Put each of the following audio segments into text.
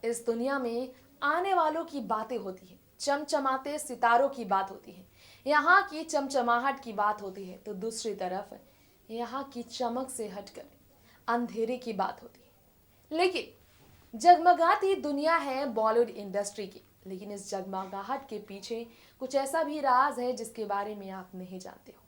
इस दुनिया में आने वालों की बातें होती हैं, चमचमाते सितारों की बात होती है, यहाँ की चमचमाहट की बात होती है, तो दूसरी तरफ यहाँ की चमक से हटकर अंधेरे की बात होती है। लेकिन जगमगाती दुनिया है बॉलीवुड इंडस्ट्री की, लेकिन इस जगमगाहट के पीछे कुछ ऐसा भी राज है जिसके बारे में आप नहीं जानते हो।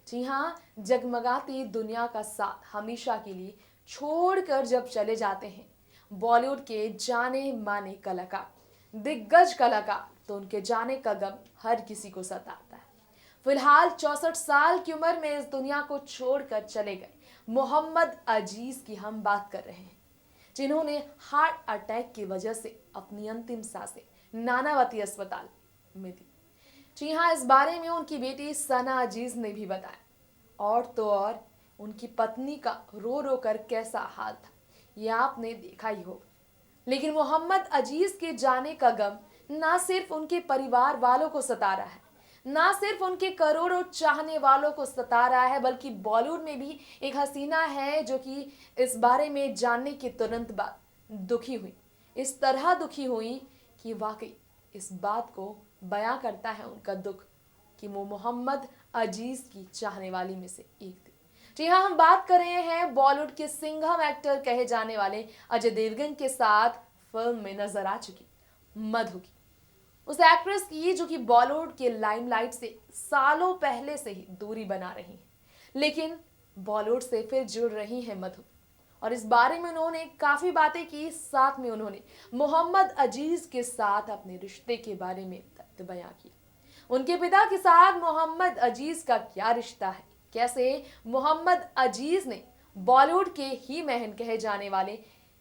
जी हाँ, जगमगाती दुनिया का साथ हमेशा के लिए छोड़कर जब चले जाते हैं बॉलीवुड के जाने माने कलाकार, दिग्गज कलाकार, तो उनके जाने का गम हर किसी को सताता है। फिलहाल 64 साल की उम्र में इस दुनिया को छोड़कर चले गए मोहम्मद अजीज की हम बात कर रहे हैं, जिन्होंने हार्ट अटैक की वजह से अपनी अंतिम सांसें नानावती अस्पताल में दी। जी हाँ, इस बारे में उनकी बेटी सना अजीज ने भी बताया। और तो और उनकी पत्नी का रो रो कर कैसा हाल था, यह आपने देखा ही होगा। लेकिन मोहम्मद अजीज के जाने का गम ना सिर्फ उनके परिवार वालों को सता रहा है, ना सिर्फ उनके करोड़ों चाहने वालों को सता रहा है, बल्कि बॉलीवुड में भी एक हसीना है जो कि इस बारे में जानने के तुरंत बाद दुखी हुई। इस तरह दुखी हुई कि वाकई इस बात को बयां करता है उनका दुख कि वो मोहम्मद अजीज की चाहने वाली में से एक थी। जी हाँ, हम बात कर रहे हैं बॉलीवुड के सिंघम एक्टर कहे जाने वाले अजय देवगन के साथ फिल्म में नजर आ चुकी मधु की, उस एक्ट्रेस की जो कि बॉलीवुड के लाइमलाइट से सालों पहले से ही दूरी बना रही है, लेकिन बॉलीवुड से फिर जुड़ रही है मधु। और इस बारे में उन्होंने काफी बातें की, साथ में उन्होंने मोहम्मद अजीज के साथ अपने रिश्ते के बारे में तथ्य बयां किए। उनके पिता के साथ मोहम्मद अजीज का क्या रिश्ता है, कैसे मोहम्मद अजीज ने बॉलीवुड के ही महन कहे जाने वाले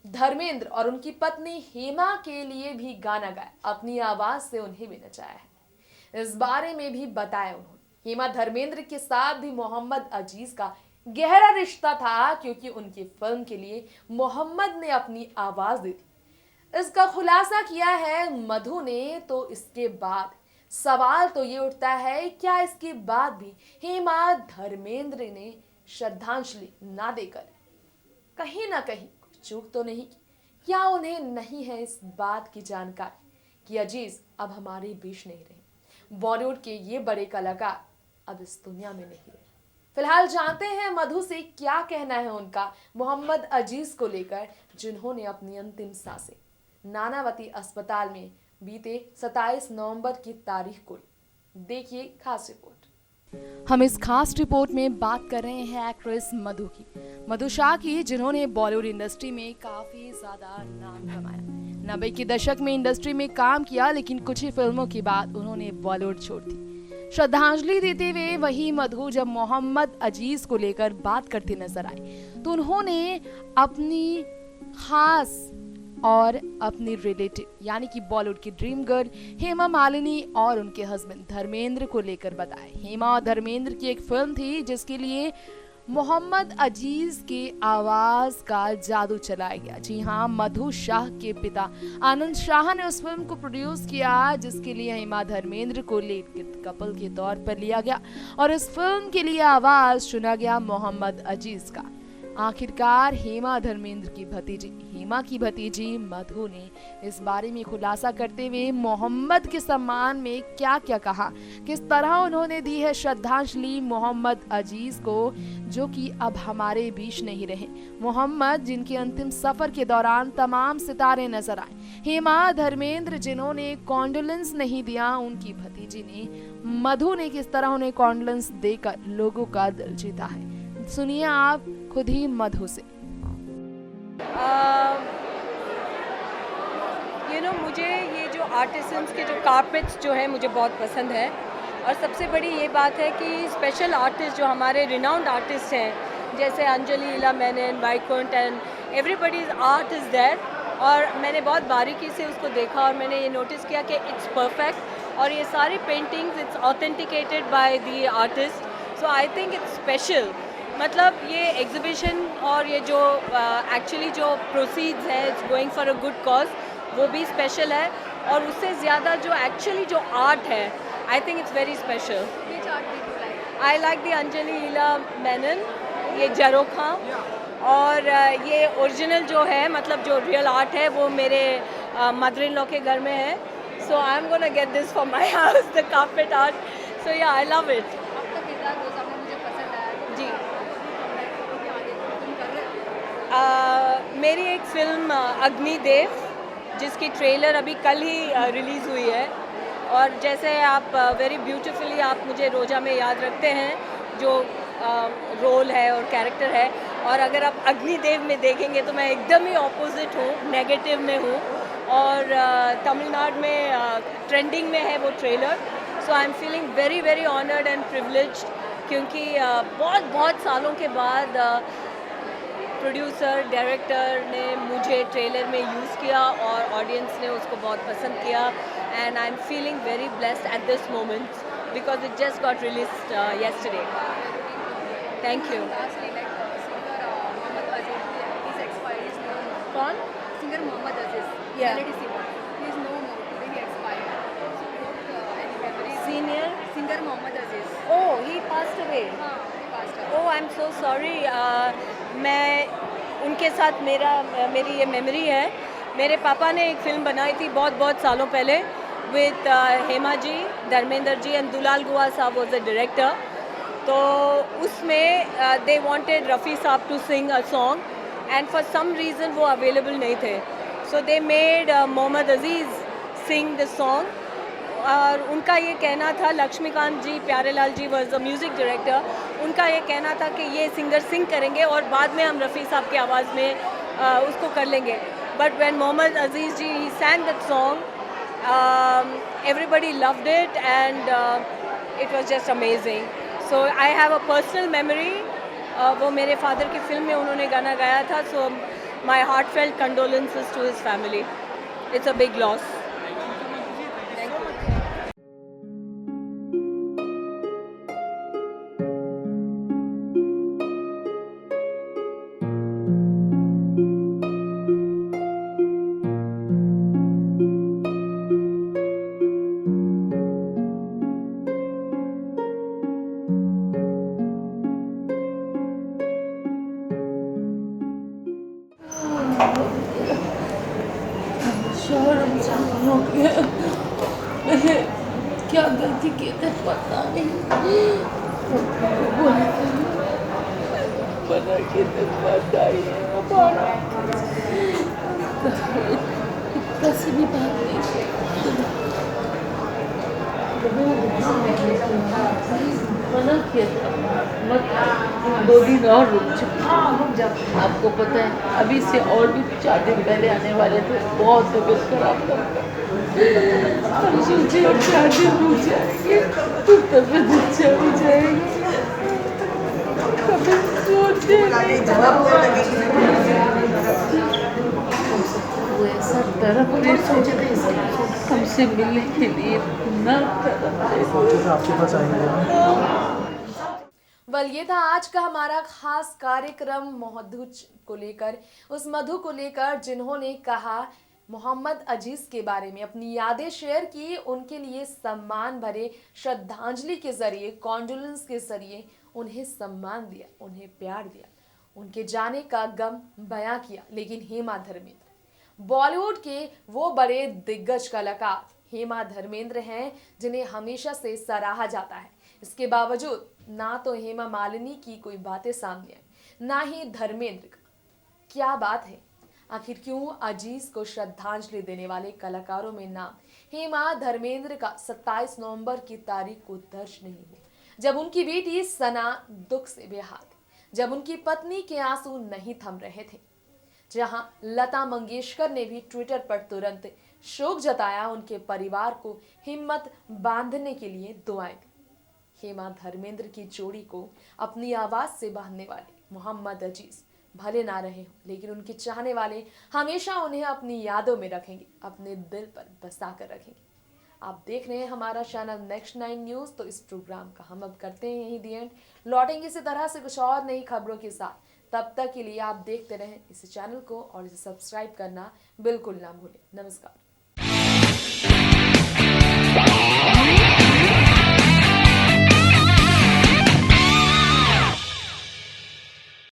धर्मेंद्र और उनकी पत्नी हेमा के लिए भी गाना गाया, अपनी आवाज से उन्हें भी नचाया है, इस बारे में भी बताया उन्होंने। हेमा धर्मेंद्र के साथ भी मोहम्मद अजीज का गहरा रिश्ता था, क्योंकि उनकी फिल्म के लिए मोहम्मद ने अपनी आवाज दी थी। इसका खुलासा किया है मधु ने। तो इसके बाद सवाल तो ये उठता है, क्या इसके बाद भी हेमा धर्मेंद्र ने श्रद्धांजलि ना देकर कहीं ना कहीं चूक तो नहीं की, या उन्हें नहीं है इस बात की जानकारी कि अजीज अब हमारे बीच नहीं रहे, बॉलीवुड के ये बड़े कलाकार अब इस दुनिया में नहीं रहे। फिलहाल जानते हैं मधु से क्या कहना है उनका मोहम्मद अजीज को लेकर, जिन्होंने अपनी अंतिम सांसें नानावती अस्पताल में बीते 27 नवंबर की तारीख को। देखिए खास रिपोर्ट। हम इस खास रिपोर्ट में बात कर रहे हैं एक्ट्रेस मधु की, मधु शाह की, जिन्होंने बॉलीवुड इंडस्ट्री में काफी ज्यादा नाम कमाया। 90 के दशक में इंडस्ट्री में काम किया, लेकिन कुछ ही फिल्मों के बाद उन्होंने बॉलीवुड छोड़ दी। श्रद्धांजलि देते हुए वही मधु जब मोहम्मद अजीज को लेकर बात करते नजर आए, तो उन्होंने अपनी खास और अपनी रिलेटिव यानी कि बॉलीवुड की ड्रीम गर्ल हेमा मालिनी और उनके हस्बैंड धर्मेंद्र को लेकर बताए। हेमा और धर्मेंद्र की एक फिल्म थी जिसके लिए मोहम्मद अजीज के आवाज का जादू चलाया गया। जी हाँ, मधु शाह के पिता आनंद शाह ने उस फिल्म को प्रोड्यूस किया, जिसके लिए हेमा धर्मेंद्र को लीड कपल के तौर पर लिया गया और इस फिल्म के लिए आवाज चुना गया मोहम्मद अजीज का। आखिरकार हेमा धर्मेंद्र की भतीजी हेमा की भतीजी मधु ने इस बारे में खुलासा करते हुए मोहम्मद के सम्मान में क्या क्या कहा, किस तरह उन्होंने दी है श्रद्धांजलि मोहम्मद अजीज को, जो कि अब हमारे बीच नहीं रहे। मोहम्मद जिनके अंतिम सफर के दौरान तमाम सितारे नजर आए, हेमा धर्मेंद्र जिन्होंने कॉन्डोलेंस नहीं दिया, उनकी भतीजी ने मधु ने किस तरह उन्हें कॉन्डोलेंस देकर लोगों का दिल जीता है। सुनिए आप खुद ही मधु से। मुझे ये जो आर्टिसंस के जो कारपेट्स जो है मुझे बहुत पसंद है, और सबसे बड़ी ये बात है कि स्पेशल आर्टिस्ट जो हमारे रिनाउंड आर्टिस्ट हैं, जैसे Anjali Leela Menon, Vaikunth and everybody's art is there, और मैंने बहुत बारीकी से उसको देखा और मैंने ये नोटिस किया कि इट्स परफेक्ट, और ये सारी paintings it's authenticated by the artist, so I think it's special. मतलब ये एग्जीबिशन और ये जो एक्चुअली जो प्रोसीड्स है it's going for a good cause, वो भी स्पेशल है, और उससे ज़्यादा जो एक्चुअली जो आर्ट है I think it's very special. I like the Anjali Leela Menon, ये झरोखा, और ये ओरिजिनल जो है, मतलब जो रियल आर्ट है, वो मेरे मदर इन लॉ के घर में है. So I am gonna get this for my house, the carpet art. So yeah, I love it. आपका किरदार रोज़ा में मुझे पसंद आया. जी. क्या आगे फिल्म कर रहे हो? मेरी एक फिल्म अग्निदेव, जिसकी ट्रेलर अभी कल ही रिलीज़ हुई है. और जैसे आप वेरी ब्यूटीफुली आप मुझे रोजा में याद रखते हैं, जो रोल है और कैरेक्टर है, और अगर आप अग्निदेव में देखेंगे तो मैं एकदम ही ऑपोजिट हूँ, नेगेटिव में हूँ. और तमिलनाडु में ट्रेंडिंग में है वो trailer. So I am feeling very very honoured and privileged, क्योंकि बहुत बहुत सालों के बाद प्रोड्यूसर डायरेक्टर ने मुझे ट्रेलर में यूज़ किया और ऑडियंस ने उसको बहुत पसंद किया. And I am feeling very blessed at this moment because it just got released yesterday. Thank you. Lastly, like singer Mohammad Aziz, he's expired. He's no more. कौन? Singer Mohammad Aziz, Yeah. melody singer. He is no more. Today he expired. So, any memories? Senior. Singer Mohammad Aziz. Oh, he passed away. हाँ, he passed away. Oh, I'm so sorry. मैं उनके साथ मेरी ये memory है. मेरे पापा ने एक फ़िल्म बनाई थी बहुत बहुत सालों पहले विद हेमा जी, धर्मेंद्र जी एंड दुलाल गुहा साहब वॉज द डायरेक्टर. तो उसमें दे wanted Rafi Sahab to sing a song and for some reason वो अवेलेबल नहीं थे. So they made Mohammed Aziz sing the song. और उनका ये कहना था, Laxmikant ji, Pyarelal ji was the music director, उनका ये कहना था कि ये सिंगर सिंग करेंगे और बाद में हम रफ़ी साहब की आवाज़ में उसको कर लेंगे. बट व्हेन मोहम्मद अजीज़ जी ही sang that song, everybody loved it and it was just amazing. So I have a personal memory. वो मेरे फादर की फिल्म में उन्होंने गाना गाया था. So my heartfelt condolences to his family. It's a big loss. शर्म हो गया. मैंने क्या गलती की थी पता नहीं. बना के पता ही है हमारा. कैसे भी बात नहीं. मना किया था मत 2 दिन और रुक जाओ. आपको पता है अभी से और भी 4 दिन पहले आने वाले थे. बहुत तबीयत खराब था. हम सोचे और 4 दिन रुक जाएंगे तो तबीयत अच्छा हो जाएगी. कभी सोचे वो ऐसा तरफ हमसे मिलने के लिए इतना आपके पास आएंगे. वेल, ये था आज का हमारा खास कार्यक्रम मधु को लेकर, उस मधु को लेकर जिन्होंने कहा मोहम्मद अजीज के बारे में अपनी यादें शेयर की, उनके लिए सम्मान भरे श्रद्धांजलि के जरिए, कॉन्डोलेंस के जरिए उन्हें सम्मान दिया, उन्हें प्यार दिया, उनके जाने का गम बयां किया. लेकिन हेमा धर्मेंद्र, बॉलीवुड के वो बड़े दिग्गज कलाकार हेमा धर्मेंद्र हैं जिन्हें हमेशा से सराहा जाता है. इसके बावजूद ना तो हेमा मालिनी की कोई बातें सामने आई, ना ही धर्मेंद्र का. क्या बात है, आखिर क्यों अजीज को श्रद्धांजलि देने वाले कलाकारों में नाम हेमा धर्मेंद्र का 27 नवंबर की तारीख को दर्ज नहीं हुआ, जब उनकी बेटी सना दुख से बेहाल थी, जब उनकी पत्नी के आंसू नहीं थम रहे थे, जहां लता मंगेशकर ने भी ट्विटर पर तुरंत शोक जताया, उनके परिवार को हिम्मत बांधने के लिए दुआएं दी. हेमा धर्मेंद्र की जोड़ी को अपनी आवाज से बांधने वाले मोहम्मद अजीज भले ना रहे हो, लेकिन उनके चाहने वाले हमेशा उन्हें अपनी यादों में रखेंगे, अपने दिल पर बसा कर रखेंगे. आप देख रहे हैं हमारा चैनल नेक्स्ट 9 न्यूज़. तो इस प्रोग्राम का हम अब करते हैं यही दी एंड. लौटेंगे इसी तरह से कुछ और नई खबरों के साथ. तब तक के लिए आप देखते रहें इस चैनल को और इसे सब्सक्राइब करना बिल्कुल ना भूलें. नमस्कार.